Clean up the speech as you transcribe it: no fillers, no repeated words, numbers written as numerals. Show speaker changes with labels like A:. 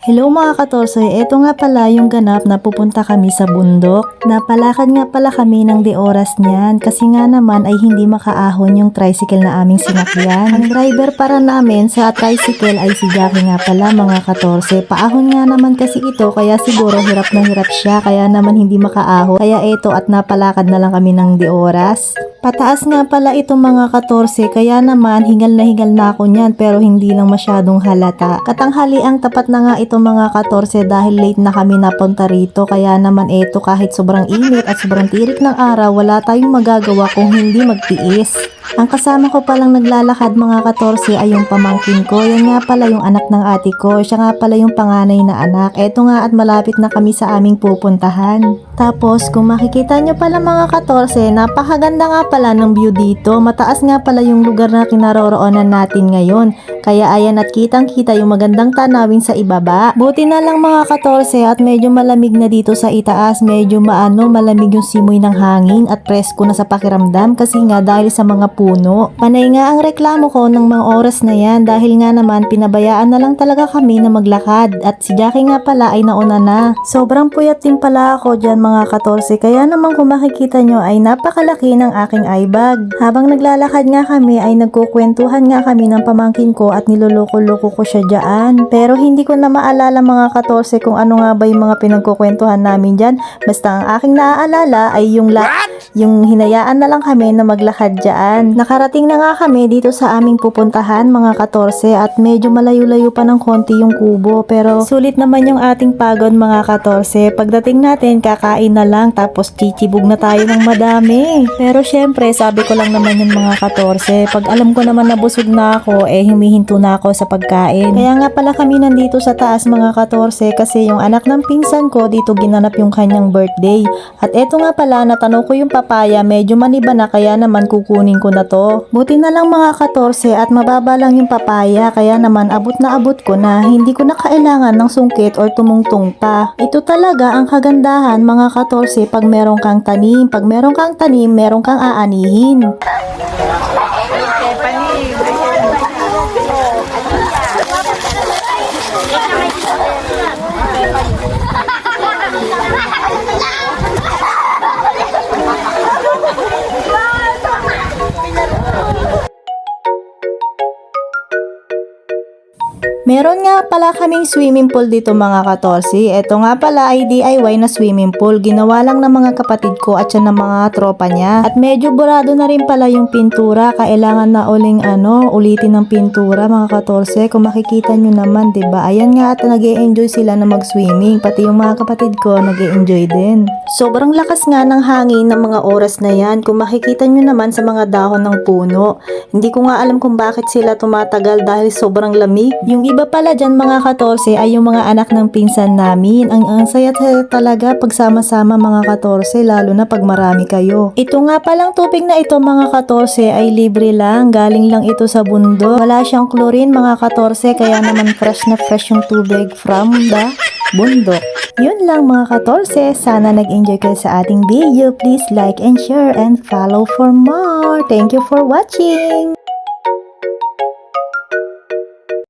A: Hello mga katorsoy, eto nga pala yung ganap na pupunta kami sa bundok. Napalakad nga pala kami ng di oras niyan kasi nga naman ay hindi makaahon yung tricycle na aming sinakyan. Ang driver para namin sa tricycle ay si Jackie nga pala mga katorse. Paahon nga naman kasi ito kaya siguro hirap na hirap siya kaya naman hindi makaahon. Kaya eto at napalakad na lang kami ng di oras. Pataas nga pala itong mga katorse kaya naman hingal na ako niyan pero hindi lang masyadong halata. Katanghali ang tapat na nga itong mga katorse dahil late na kami napunta rito kaya naman eto kahit sobrang init at sobrang tirik ng araw wala tayong magagawa kung hindi magtiis. Ang kasama ko palang naglalakad mga katorse ay yung pamangkin ko. Yan nga pala yung anak ng ate ko. Siya nga pala yung panganay na anak. Eto nga at malapit na kami sa aming pupuntahan. Tapos kung makikita nyo pala mga katorse, napakaganda nga pala ng view dito. Mataas nga pala yung lugar na kinaroroonan natin ngayon. Kaya ayan at kitang kita yung magandang tanawin sa ibaba. Buti na lang mga katorse at medyo malamig na dito sa itaas. Medyo malamig yung simoy ng hangin at presko na sa pakiramdam kasi nga dahil sa mga puno. Panay nga ang reklamo ko ng mga oras na yan dahil nga naman pinabayaan na lang talaga kami na maglakad at si Jackie nga pala ay nauna na. Sobrang puyat din pala ako dyan mga katorse kaya naman kung makikita nyo ay napakalaki ng aking eye bag. Habang naglalakad nga kami ay nagkukwentuhan nga kami ng pamangkin ko at niloloko-loko ko siya dyan. Pero hindi ko na maalala mga katorse kung ano nga ba yung mga pinagkukwentuhan namin dyan. Basta ang aking naaalala ay yung hinayaan na lang kami na maglakad dyan. Nakarating na nga kami dito sa aming pupuntahan mga katorse at medyo malayo-layo pa ng konti yung kubo pero sulit naman yung ating pagod mga katorse. Pagdating natin kakain na lang tapos chichibog na tayo ng madami. Pero syempre sabi ko lang naman yung mga katorse pag alam ko naman na busog na ako humihinto na ako sa pagkain. Kaya nga pala kami nandito sa taas mga katorse kasi yung anak ng pinsan ko dito ginanap yung kanyang birthday. At eto nga pala natanong ko yung papaya medyo maniba na kaya naman kukunin ko na to. Buti na lang mga katorse at mababa lang yung papaya kaya naman abot na abot ko na hindi ko na kailangan ng sungkit or tumungtong pa. Ito talaga ang kagandahan mga katorse pag meron kang tanim. Pag meron kang tanim, meron kang aanihin. Meron nga pala kaming swimming pool dito mga katorsi. Ito nga pala ay DIY na swimming pool. Ginawa lang ng mga kapatid ko at yan ng mga tropa niya. At medyo burado na rin pala yung pintura. Kailangan na ulitin ng pintura mga katorse. Kung makikita nyo naman, diba? Ayan nga at nag-e-enjoy sila na mag-swimming. Pati yung mga kapatid ko nag-e-enjoy din. Sobrang lakas nga ng hangin ng mga oras na yan. Kung makikita nyo naman sa mga dahon ng puno. Hindi ko nga alam kung bakit sila tumatagal dahil sobrang lamig. Yung iba pala dyan mga katorse ay yung mga anak ng pinsan namin. Ang saya talaga pagsama-sama mga katorse lalo na pag marami kayo. Ito nga palang tubig na ito mga katorse ay libre lang. Galing lang ito sa bundok. Wala siyang chlorine mga katorse kaya naman fresh na fresh yung tubig from the bundok. Yun lang mga katorse. Sana nag-enjoy kayo sa ating video. Please like and share and follow for more. Thank you for watching!